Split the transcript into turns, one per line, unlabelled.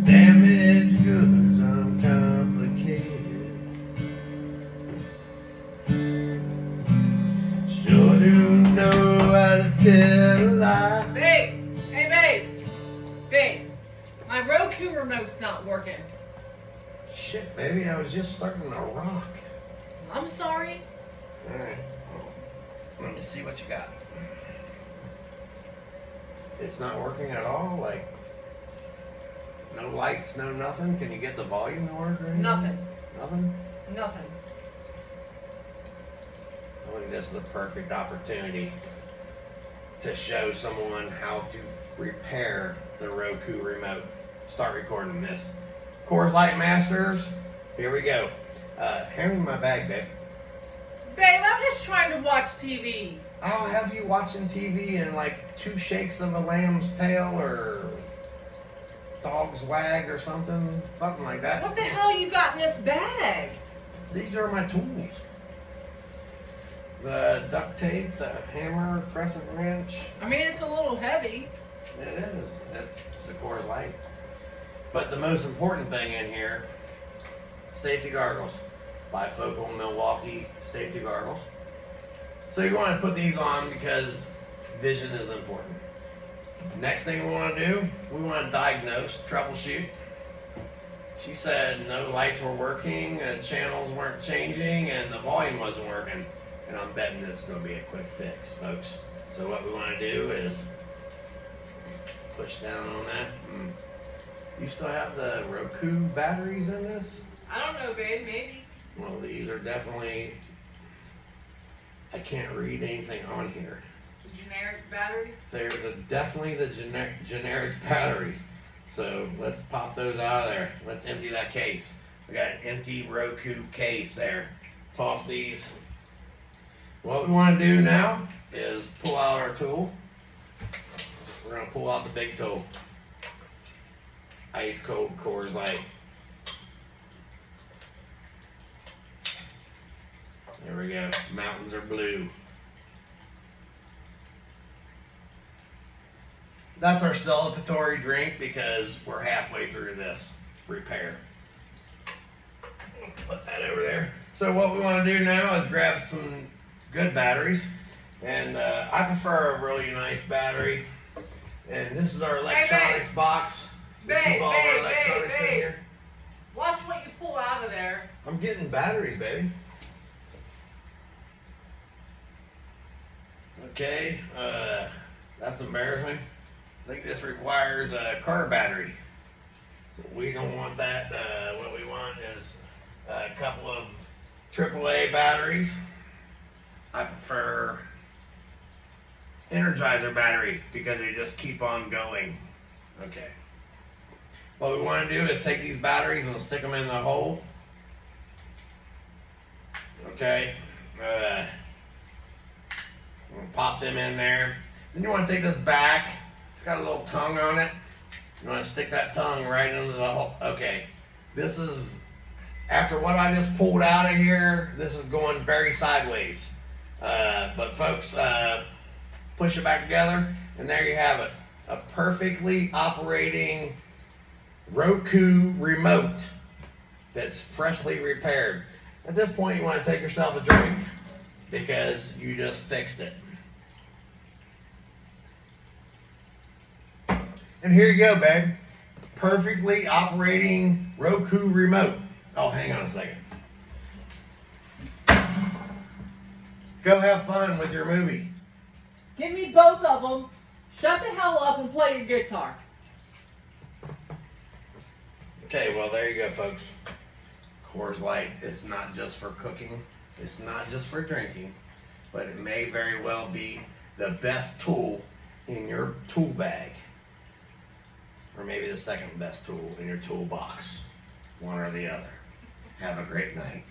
Damaged goods, I'm complicated. Sure do know how to tell a lie.
Babe! Hey, babe! Babe, my Roku remote's not working.
Shit, baby, I was just starting to rock.
I'm sorry.
Alright, well, let me see what you got. It's not working at all? Like, no lights, no nothing? Can you get the volume to work or anything?
Nothing.
Nothing?
Nothing.
I think this is the perfect opportunity to show someone how to repair the Roku remote. Start recording this. Coors Light Masters, here we go. Hand me my bag, babe.
Babe, I'm just trying to watch TV.
I'll have you watching TV and like 2 shakes of a lamb's tail or dog's wag or something like that.
What the hell you got in this bag?
These are my tools. The duct tape, the hammer, crescent wrench.
I mean, it's a little heavy.
It is. That's the Coors Light. But the most important thing in here, safety goggles. Bifocal Milwaukee safety goggles. So you want to put these on because vision is important. Next thing we want to do, we want to diagnose, troubleshoot. She said no lights were working, channels weren't changing, and the volume wasn't working. And I'm betting this is going to be a quick fix, folks. So what we want to do is push down on that. You still have the Roku batteries in this?
I don't know, babe, maybe.
Well, these are definitely, I can't read anything on here.
Generic batteries?
They're definitely the generic batteries. So let's pop those out of there. Let's empty that case. We got an empty Roku case there. Toss these. What we want to do now is pull out our tool. We're going to pull out the big tool. Ice cold Coors Light. There we go. Mountains are blue. That's our celebratory drink because we're halfway through this repair. Put that over there. So what we want to do now is grab some good batteries. And I prefer a really nice battery. And this is our electronics box. We keep all our electronics in here.
Watch what you pull out of there.
I'm getting batteries, baby. Okay, that's embarrassing. I think this requires a car battery. So we don't want that. What we want is a couple of AAA batteries. I prefer Energizer batteries because they just keep on going. Okay. What we want to do is take these batteries and stick them in the hole. Okay. We'll pop them in there. Then you want to take this back. It's got a little tongue on it. You want to stick that tongue right into the hole. Okay. This is, after what I just pulled out of here, this is going very sideways. But folks, push it back together, and there you have it. A perfectly operating Roku remote that's freshly repaired. At this point, you want to take yourself a drink because you just fixed it. And here you go, babe. Perfectly operating Roku remote. Oh, hang on a second. Go have fun with your movie.
Give me both of them. Shut the hell up and play your guitar.
Okay, well, there you go, folks. Coors Light is not just for cooking. It's not just for drinking. But it may very well be the best tool in your tool bag. Or maybe the second best tool in your toolbox. One or the other. Have a great night.